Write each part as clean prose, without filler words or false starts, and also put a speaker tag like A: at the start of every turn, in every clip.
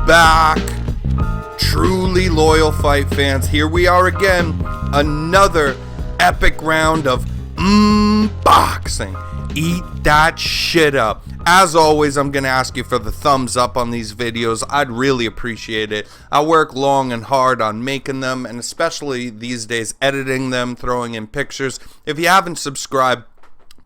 A: back, truly loyal fight fans. Here we are again, another epic round of boxing. Eat that shit up. As always, I'm going to ask you for the thumbs up on these videos. I'd really appreciate it. I work long and hard on making them, and especially these days editing them, throwing in pictures. If you haven't subscribed,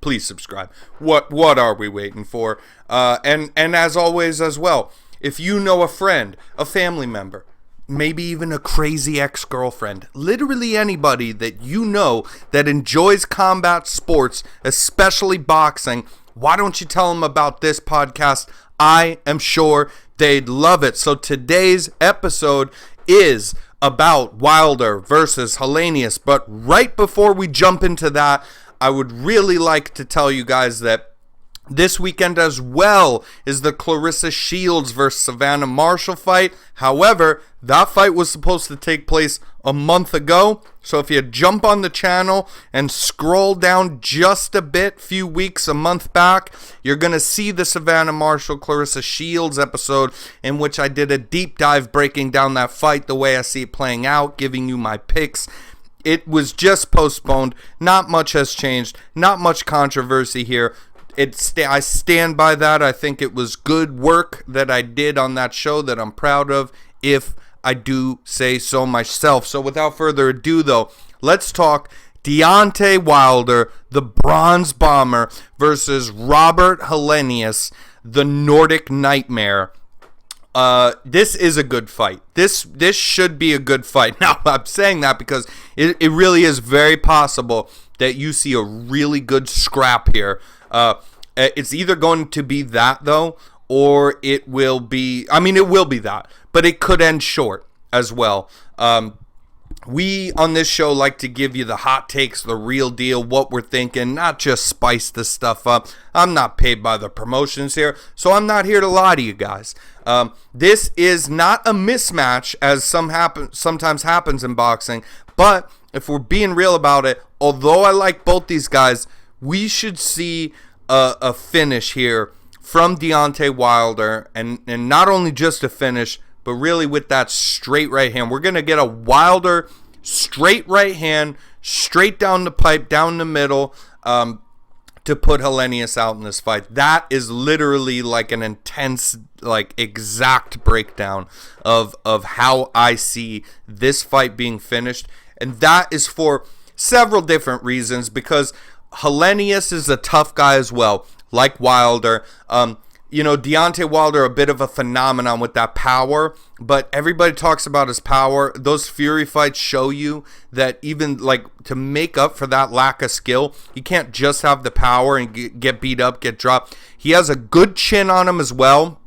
A: please subscribe. What are we waiting for? And as always as well, if you know a friend, a family member, maybe even a crazy ex-girlfriend, literally anybody that you know that enjoys combat sports, especially boxing, why don't you tell them about this podcast? I am sure they'd love it. So today's episode is about Wilder versus Helenius. But right before we jump into that, I would really like to tell you guys that this weekend as well is the Clarissa Shields versus Savannah Marshall fight. However, that fight was supposed to take place a month ago. So if you jump on the channel and scroll down just a bit, few weeks, a month back, you're going to see the Savannah Marshall Clarissa Shields episode in which I did a deep dive breaking down that fight, the way I see it playing out, giving you my picks. It was just postponed. Not much has changed. Not much controversy here. I stand by that. I think it was good work that I did on that show that I'm proud of, if I do say so myself. So without further ado, though, let's talk Deontay Wilder, the Bronze Bomber, versus Robert Helenius, the Nordic Nightmare. This is a good fight. This should be a good fight. Now, I'm saying that because it really is very possible that you see a really good scrap here. It's either going to be that, though, or it will be, it will be that, but it could end short as well. We on this show like to give you the hot takes, the real deal, what we're thinking, not just spice this stuff up. I'm not paid by the promotions here, so I'm not here to lie to you guys. This is not a mismatch, as sometimes happens in boxing, but if we're being real about it, although I like both these guys, we should see a finish here from Deontay Wilder, and not only just a finish, but really with that straight right hand. We're going to get a Wilder straight right hand, straight down the pipe, down the middle, to put Helenius out in this fight. That is literally like an intense, like exact breakdown of how I see this fight being finished. And that is for several different reasons, because Helenius is a tough guy as well, like Wilder. Deontay Wilder, a bit of a phenomenon with that power, but everybody talks about his power. Those Fury fights show you that even like to make up for that lack of skill, you can't just have the power and get beat up, get dropped. He has a good chin on him as well.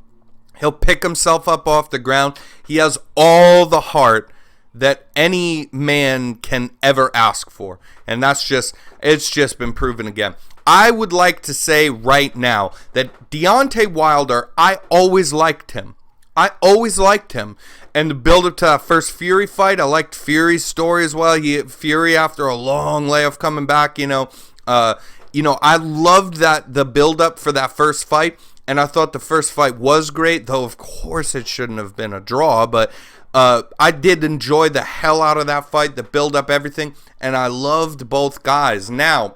A: He'll pick himself up off the ground. He has all the heart that any man can ever ask for. And it's just been proven again. I would like to say right now that Deontay Wilder, I always liked him. And the build up to that first Fury fight, I liked Fury's story as well. Fury, after a long layoff coming back, I loved that the build up for that first fight. And I thought the first fight was great, though of course it shouldn't have been a draw, but I did enjoy the hell out of that fight, the build up, everything, and I loved both guys. Now,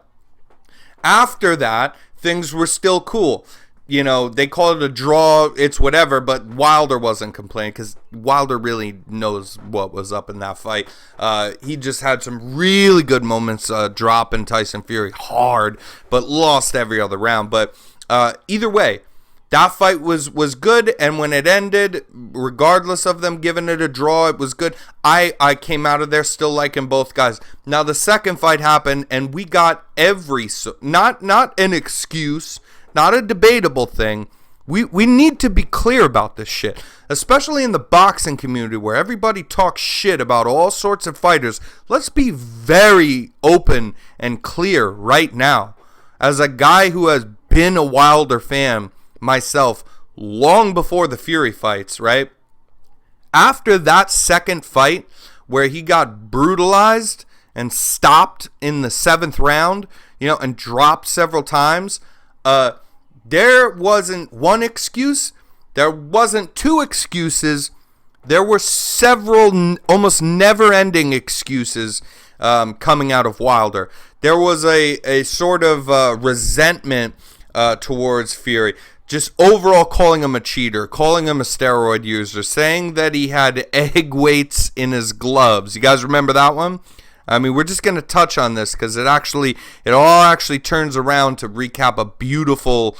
A: after that, things were still cool. They call it a draw, it's whatever, but Wilder wasn't complaining because Wilder really knows what was up in that fight. He just had some really good moments dropping Tyson Fury hard, but lost every other round. But either way, that fight was good, and when it ended, regardless of them giving it a draw, it was good. I came out of there still liking both guys. Now, the second fight happened, and we got not an excuse, not a debatable thing. We need to be clear about this shit, especially in the boxing community where everybody talks shit about all sorts of fighters. Let's be very open and clear right now. As a guy who has been a Wilder fan myself long before the Fury fights, right? After that second fight where he got brutalized and stopped in the 7th round, and dropped several times, there wasn't one excuse. there wasn't 2 excuses. There were several almost never-ending excuses coming out of Wilder. There was a sort of resentment towards Fury. Just overall calling him a cheater, calling him a steroid user, saying that he had egg weights in his gloves. You guys remember that one? I mean, we're just going to touch on this because it all actually turns around to recap a beautiful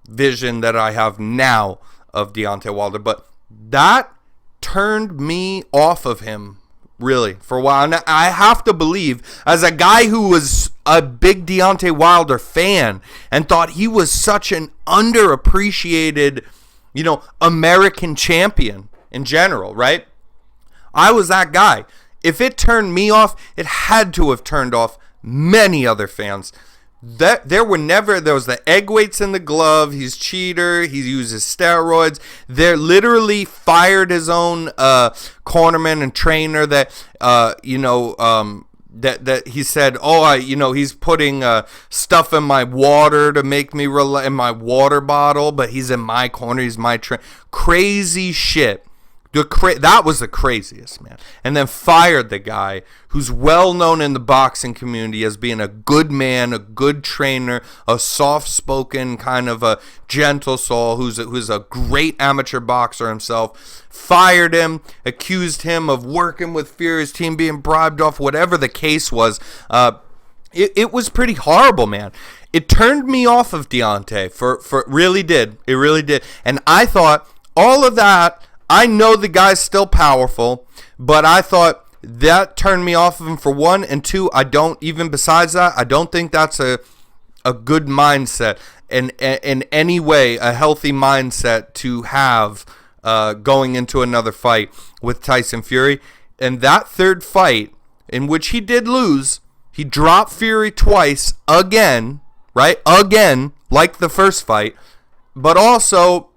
A: vision that I have now of Deontay Wilder. But that turned me off of him, really, for a while. And I have to believe, as a guy who was a big Deontay Wilder fan and thought he was such an underappreciated, American champion in general, right? I was that guy. If it turned me off, it had to have turned off many other fans. There was the egg weights in the glove. He's cheater. He uses steroids. They literally fired his own cornerman and trainer that that he said, he's putting stuff in my water to make me in my water bottle, but he's in my corner. He's my crazy shit. That was the craziest, man. And then fired the guy who's well known in the boxing community as being a good man, a good trainer, a soft-spoken kind of a gentle soul who's a great amateur boxer himself. Fired him, accused him of working with Fury's team, being bribed off, whatever the case was. It was pretty horrible, man. It turned me off of Deontay. It really did. It really did. And I thought all of that. I know the guy's still powerful, but I thought that turned me off of him for one, and two, I don't think that's a good mindset in any way, a healthy mindset to have going into another fight with Tyson Fury. And that third fight, in which he did lose, he dropped Fury twice again, right? Again, like the first fight, but also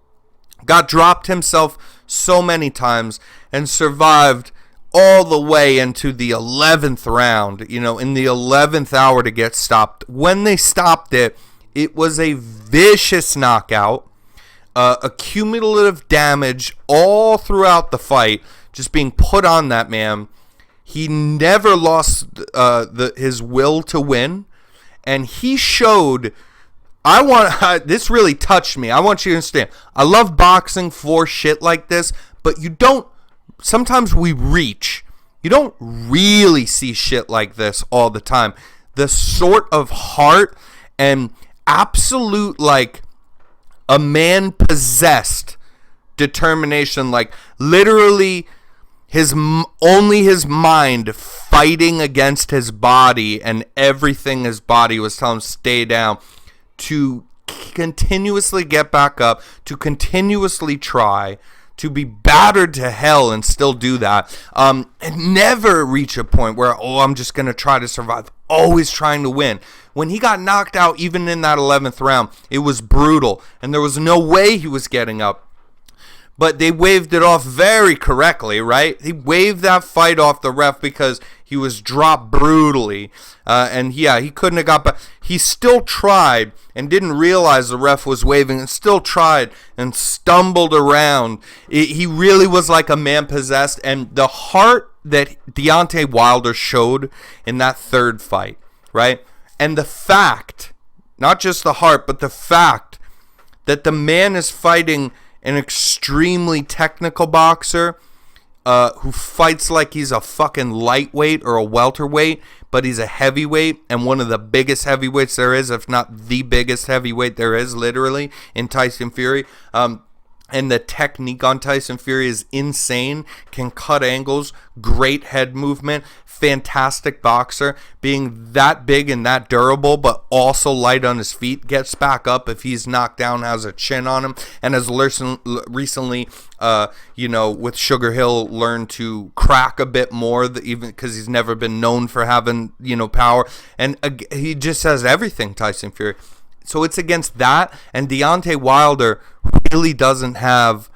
A: got dropped himself so many times and survived all the way into the 11th round, in the 11th hour to get stopped. When they stopped it, it was a vicious knockout, a cumulative damage all throughout the fight, just being put on that man. He never lost his will to win, and he showed. This really touched me. I want you to understand. I love boxing for shit like this, but sometimes we reach. You don't really see shit like this all the time. The sort of heart and absolute, a man-possessed determination, literally only his mind fighting against his body and everything his body was telling him stay down, to continuously get back up, to continuously try, to be battered to hell and still do that, and never reach a point where, I'm just going to try to survive, always trying to win. When he got knocked out, even in that 11th round, it was brutal, and there was no way he was getting up. But they waved it off very correctly, right? He waved that fight off the ref because he was dropped brutally. He couldn't have got back. He still tried and didn't realize the ref was waving and still tried and stumbled around. He really was like a man possessed. And the heart that Deontay Wilder showed in that third fight, right? And the fact, not just the heart, but the fact that the man is fighting an extremely technical boxer who fights like he's a fucking lightweight or a welterweight, but he's a heavyweight and one of the biggest heavyweights there is, if not the biggest heavyweight there is, literally, in Tyson Fury. And the technique on Tyson Fury is insane. Can cut angles, great head movement, fantastic boxer. Being that big and that durable, but also light on his feet. Gets back up if he's knocked down, has a chin on him. And has recently, with Sugar Hill, learned to crack a bit more, even because he's never been known for having, power. And he just has everything, Tyson Fury. So it's against that, and Deontay Wilder really doesn't have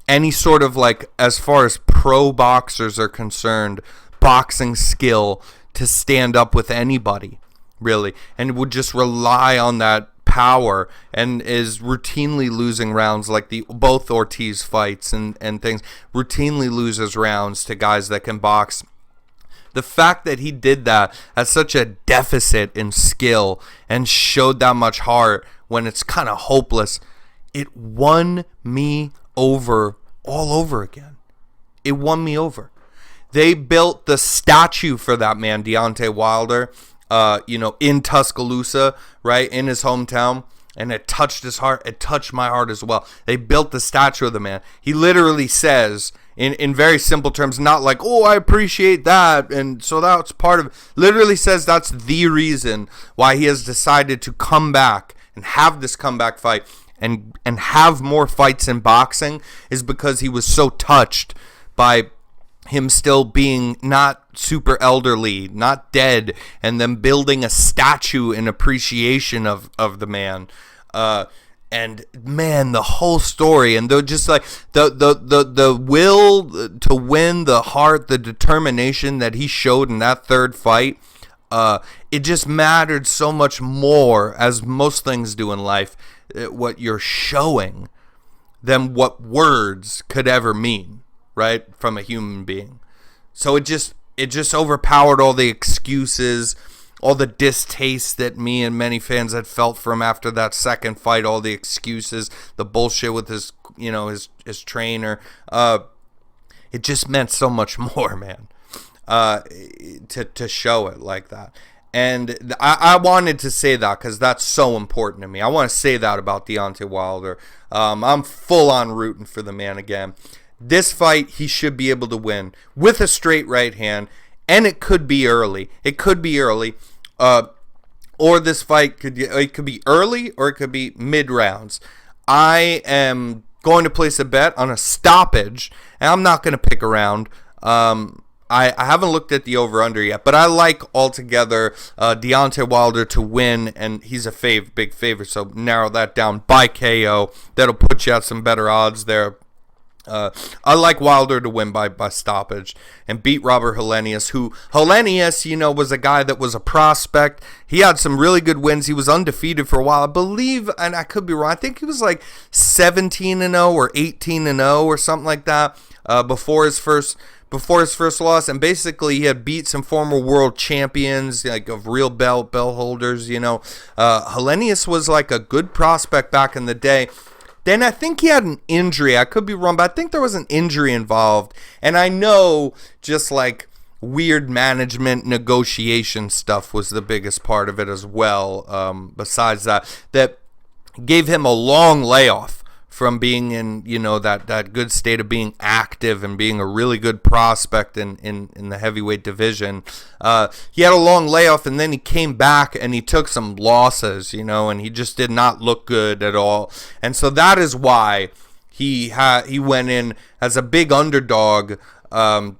A: any sort of, as far as pro boxers are concerned, boxing skill to stand up with anybody, really, and would just rely on that power and is routinely losing rounds, like both Ortiz fights and things, routinely loses rounds to guys that can box. The fact that he did that at such a deficit in skill and showed that much heart when it's kind of hopeless, it won me over all over again. It won me over. They built the statue for that man, Deontay Wilder, in Tuscaloosa, right, in his hometown, and it touched his heart. It touched my heart as well. They built the statue of the man. He literally says, in very simple terms, not like, oh, I appreciate that, and so that's part of it. Literally says that's the reason why he has decided to come back and have this comeback fight and have more fights in boxing, is because he was so touched by him still being not super elderly, not dead, and them building a statue in appreciation of the man. And man, the whole story, and just like the will to win, the heart, the determination that he showed in that third fight, it just mattered so much more, as most things do in life, what you're showing than what words could ever mean, right, from a human being. So it just overpowered all the excuses, all the distaste that me and many fans had felt for him after that second fight, all the excuses, the bullshit with his trainer. It just meant so much more, man, to show it like that. And I wanted to say that because that's so important to me. I want to say that about Deontay Wilder. I'm full on rooting for the man again. This fight, he should be able to win with a straight right hand, and it could be early. Or this fight could be early, or it could be mid rounds. I am going to place a bet on a stoppage, and I'm not going to pick around. I haven't looked at the over-under yet, but I like altogether Deontay Wilder to win, and he's a big favorite, so narrow that down by KO. That'll put you at some better odds there. I like Wilder to win by stoppage and beat Robert Helenius, who was a guy that was a prospect. He had some really good wins. He was undefeated for a while, I believe, and I could be wrong. I think he was like 17-0 or 18-0 or something like that before his first loss. And basically he had beat some former world champions, like of real belt holders. Helenius was like a good prospect back in the day. Then I think he had an injury. I could be wrong, but I think there was an injury involved. And I know just like weird management negotiation stuff was the biggest part of it as well. Besides that gave him a long layoff from being in, that good state of being active and being a really good prospect in the heavyweight division. He had a long layoff, and then he came back and he took some losses, and he just did not look good at all. And so that is why he went in as a big underdog, in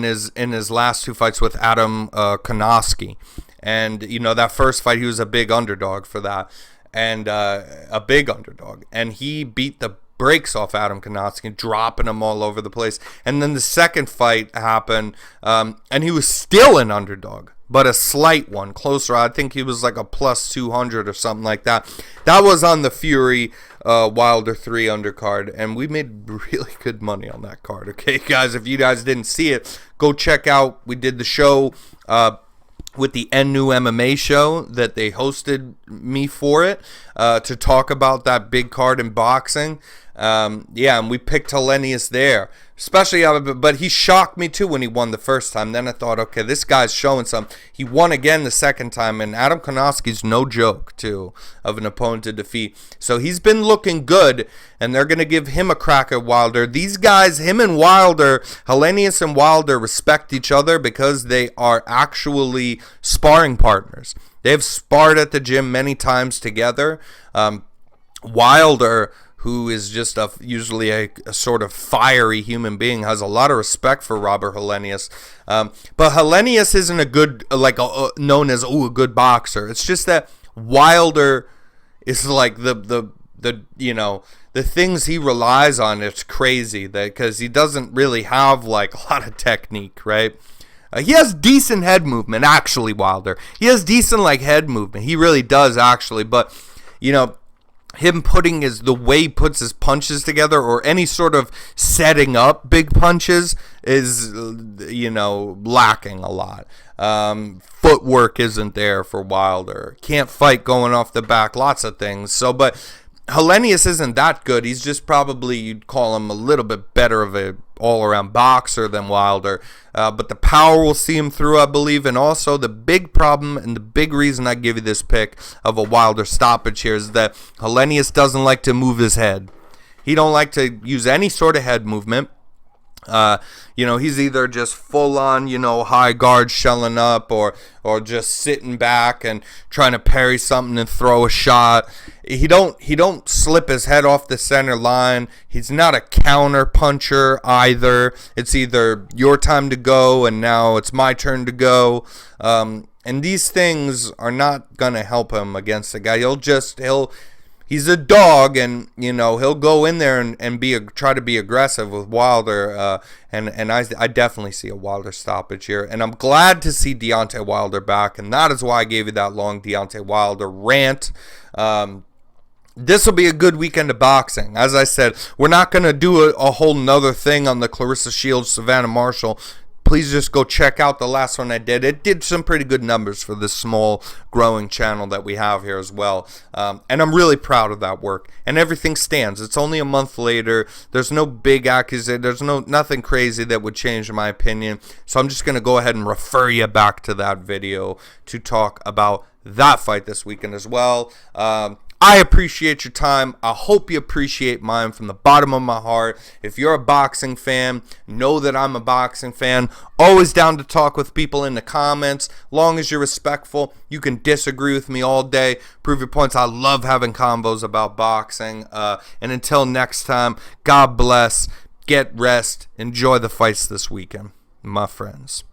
A: his last two fights with Adam Konoski. And, that first fight, he was a big underdog for that. And a big underdog. And he beat the brakes off Adam Konoski, dropping him all over the place. And then the second fight happened, and he was still an underdog, but a slight one, closer. I think he was like a plus 200 or something like that. That was on the Fury Wilder 3 undercard, and we made really good money on that card. Okay, guys, if you guys didn't see it, go check out. We did the show with the NU MMA show that they hosted me for it to talk about that big card in boxing. And we picked Helenius there, especially, but he shocked me too when he won the first time. Then I thought, okay, this guy's showing some. He won again the second time, and Adam Konoski's no joke too of an opponent to defeat. So he's been looking good, and they're going to give him a crack at Wilder. These guys, him and Wilder, Helenius and Wilder, respect each other because they are actually sparring partners. They've sparred at the gym many times together. Wilder, who is just usually a sort of fiery human being, has a lot of respect for Robert Helenius. But Helenius isn't a good, known as a good boxer. It's just that Wilder is like the things he relies on. It's crazy because he doesn't really have like a lot of technique, right? He has decent head movement, actually, Wilder. He has decent, head movement. He really does, actually. But, him putting the way he puts his punches together, or any sort of setting up big punches, is, lacking a lot. Footwork isn't there for Wilder. Can't fight going off the back, lots of things. So, but Helenius isn't that good. He's just probably, you'd call him a little bit better of a all-around boxer than Wilder. But the power will see him through, I believe. And also the big problem and the big reason I give you this pick of a Wilder stoppage here is that Helenius doesn't like to move his head. He don't like to use any sort of head movement. He's either just full on, high guard shelling up, or just sitting back and trying to parry something and throw a shot. He don't slip his head off the center line. He's not a counter puncher either. It's either your time to go and now it's my turn to go. And these things are not gonna help him against the guy. He's a dog, and he'll go in there and try to be aggressive with Wilder, and I definitely see a Wilder stoppage here, and I'm glad to see Deontay Wilder back, and that is why I gave you that long Deontay Wilder rant. This will be a good weekend of boxing. As I said, we're not going to do a whole nother thing on the Clarissa Shields, Savannah Marshall. Please just go check out the last one I did. It did some pretty good numbers for this small growing channel that we have here as well. And I'm really proud of that work. And everything stands. It's only a month later. There's no big accusation. There's nothing crazy that would change in my opinion. So I'm just going to go ahead and refer you back to that video to talk about that fight this weekend as well. I appreciate your time. I hope you appreciate mine from the bottom of my heart. If you're a boxing fan, know that I'm a boxing fan. Always down to talk with people in the comments. Long as you're respectful, you can disagree with me all day. Prove your points. I love having combos about boxing. And until next time, God bless. Get rest. Enjoy the fights this weekend, my friends.